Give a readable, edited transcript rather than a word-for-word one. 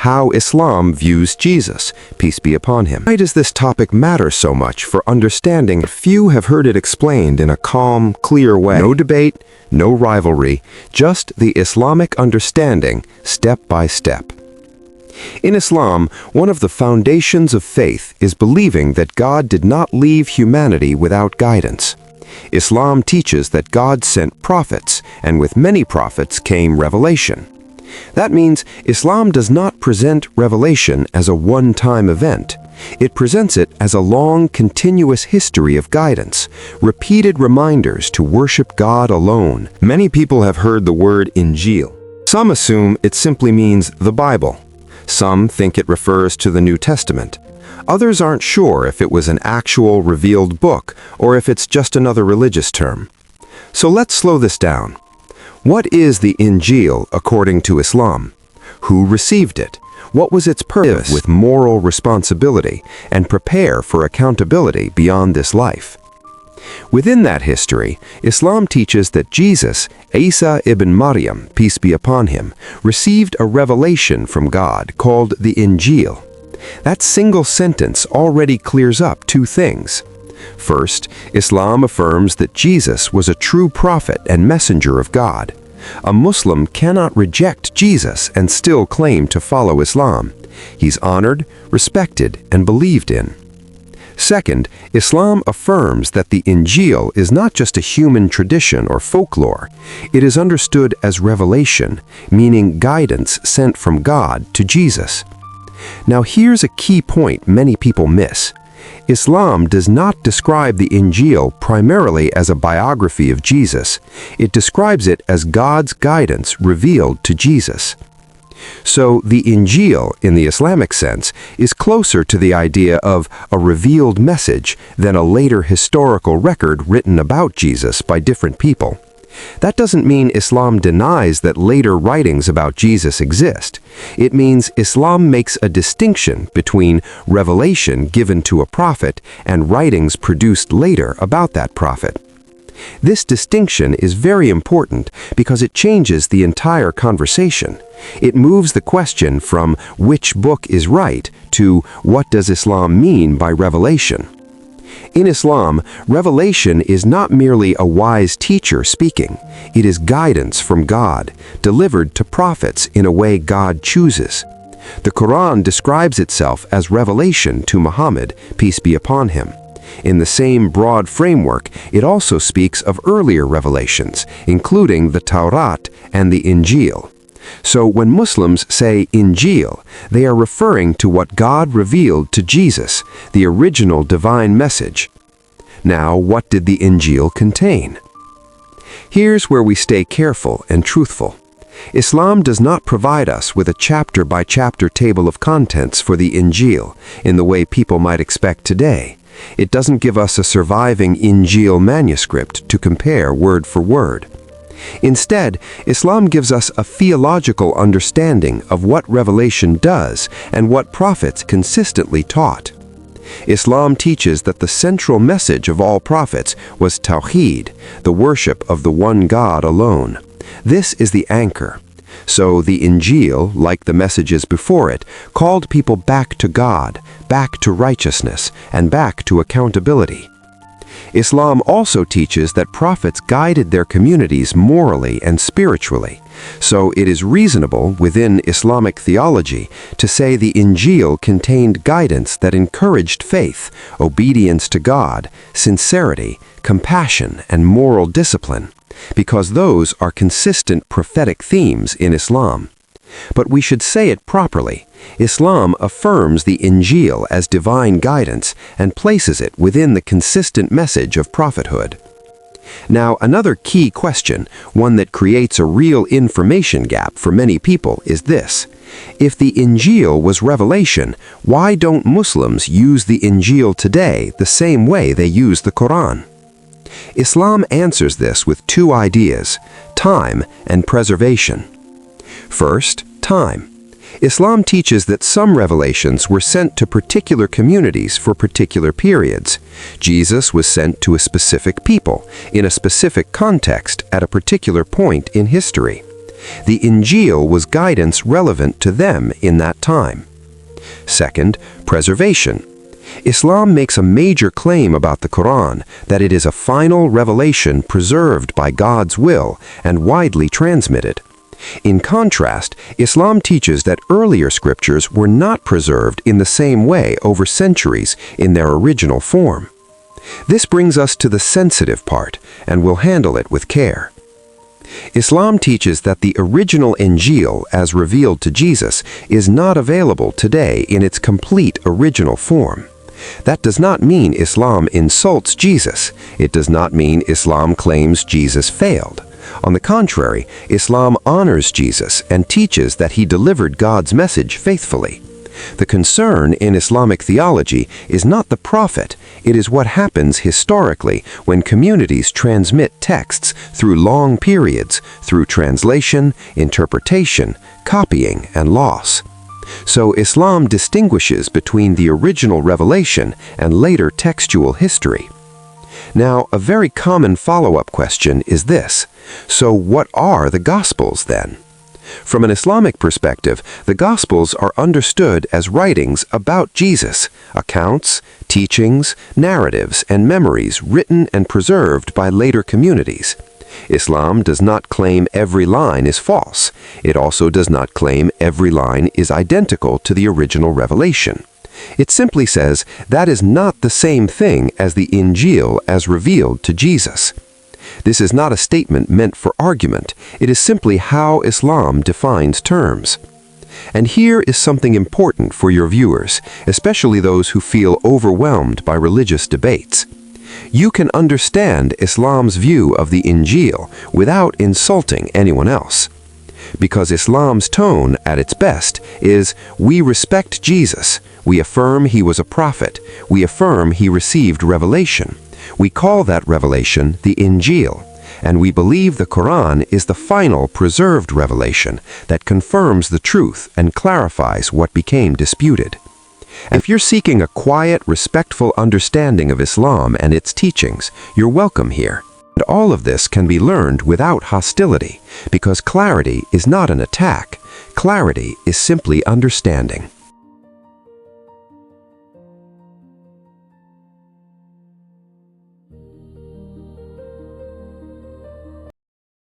how Islam views Jesus, peace be upon him. Why does this topic matter so much for understanding? Few have heard it explained in a calm, clear way. No debate, no rivalry, just the Islamic understanding, step by step. In Islam, one of the foundations of faith is believing that God did not leave humanity without guidance. Islam teaches that God sent prophets, and with many prophets came revelation. That means Islam does not present revelation as a one-time event. It presents it as a long, continuous history of guidance, repeated reminders to worship God alone. Many people have heard the word Injil. Some assume it simply means the Bible. Some think it refers to the New Testament. Others aren't sure if it was an actual revealed book or if it's just another religious term. So let's slow this down. What is the Injil according to Islam? Who received it? What was its purpose? With moral responsibility and prepare for accountability beyond this life. Within that history, Islam teaches that Jesus, ʿīsā ibn Maryam, peace be upon him, received a revelation from God called the Injīl. That single sentence already clears up two things. First, Islam affirms that Jesus was a true prophet and messenger of God. A Muslim cannot reject Jesus and still claim to follow Islam. He's honored, respected, and believed in. Second, Islam affirms that the Injil is not just a human tradition or folklore. It is understood as revelation, meaning guidance sent from God to Jesus. Now here's a key point many people miss. Islam does not describe the Injil primarily as a biography of Jesus. It describes it as God's guidance revealed to Jesus. So the Injil, in the Islamic sense, is closer to the idea of a revealed message than a later historical record written about Jesus by different people. That doesn't mean Islam denies that later writings about Jesus exist. It means Islam makes a distinction between revelation given to a prophet and writings produced later about that prophet. This distinction is very important because it changes the entire conversation. It moves the question from which book is right to what does Islam mean by revelation. In Islam, revelation is not merely a wise teacher speaking. It is guidance from God, delivered to prophets in a way God chooses. The Qur'an describes itself as revelation to Muhammad, peace be upon him. In the same broad framework, it also speaks of earlier revelations, including the Tawrat and the Injil. So when Muslims say Injil, they are referring to what God revealed to Jesus, the original divine message. Now, what did the Injil contain? Here's where we stay careful and truthful. Islam does not provide us with a chapter-by-chapter table of contents for the Injil in the way people might expect today. It doesn't give us a surviving Injil manuscript to compare word for word. Instead, Islam gives us a theological understanding of what revelation does and what prophets consistently taught. Islam teaches that the central message of all prophets was Tawheed, the worship of the one God alone. This is the anchor. So the Injil, like the messages before it, called people back to God, back to righteousness, and back to accountability. Islam also teaches that prophets guided their communities morally and spiritually, so it is reasonable within Islamic theology to say the Injil contained guidance that encouraged faith, obedience to God, sincerity, compassion, and moral discipline, because those are consistent prophetic themes in Islam. But we should say it properly. Islam affirms the Injil as divine guidance and places it within the consistent message of prophethood. Now, another key question, one that creates a real information gap for many people, is this. If the Injil was revelation, why don't Muslims use the Injil today the same way they use the Qur'an? Islam answers this with two ideas: time and preservation. First, time. Islam teaches that some revelations were sent to particular communities for particular periods. Jesus was sent to a specific people, in a specific context, at a particular point in history. The Injil was guidance relevant to them in that time. Second, preservation. Islam makes a major claim about the Qur'an, that it is a final revelation preserved by God's will and widely transmitted. In contrast, Islam teaches that earlier scriptures were not preserved in the same way over centuries in their original form. This brings us to the sensitive part, and we'll handle it with care. Islam teaches that the original Injil, as revealed to Jesus, is not available today in its complete original form. That does not mean Islam insults Jesus. It does not mean Islam claims Jesus failed. On the contrary, Islam honors Jesus and teaches that he delivered God's message faithfully. The concern in Islamic theology is not the prophet, it is what happens historically when communities transmit texts through long periods, through translation, interpretation, copying, and loss. So Islam distinguishes between the original revelation and later textual history. Now, a very common follow-up question is this: so what are the Gospels then? From an Islamic perspective, the Gospels are understood as writings about Jesus, accounts, teachings, narratives, and memories written and preserved by later communities. Islam does not claim every line is false. It also does not claim every line is identical to the original revelation. It simply says that is not the same thing as the Injil as revealed to Jesus. This is not a statement meant for argument. It is simply how Islam defines terms. And here is something important for your viewers, especially those who feel overwhelmed by religious debates. You can understand Islam's view of the Injil without insulting anyone else. Because Islam's tone, at its best, is, we respect Jesus, we affirm he was a prophet, we affirm he received revelation. We call that revelation the Injil, and we believe the Qur'an is the final preserved revelation that confirms the truth and clarifies what became disputed. If you're seeking a quiet, respectful understanding of Islam and its teachings, you're welcome here. And all of this can be learned without hostility, because clarity is not an attack. Clarity is simply understanding.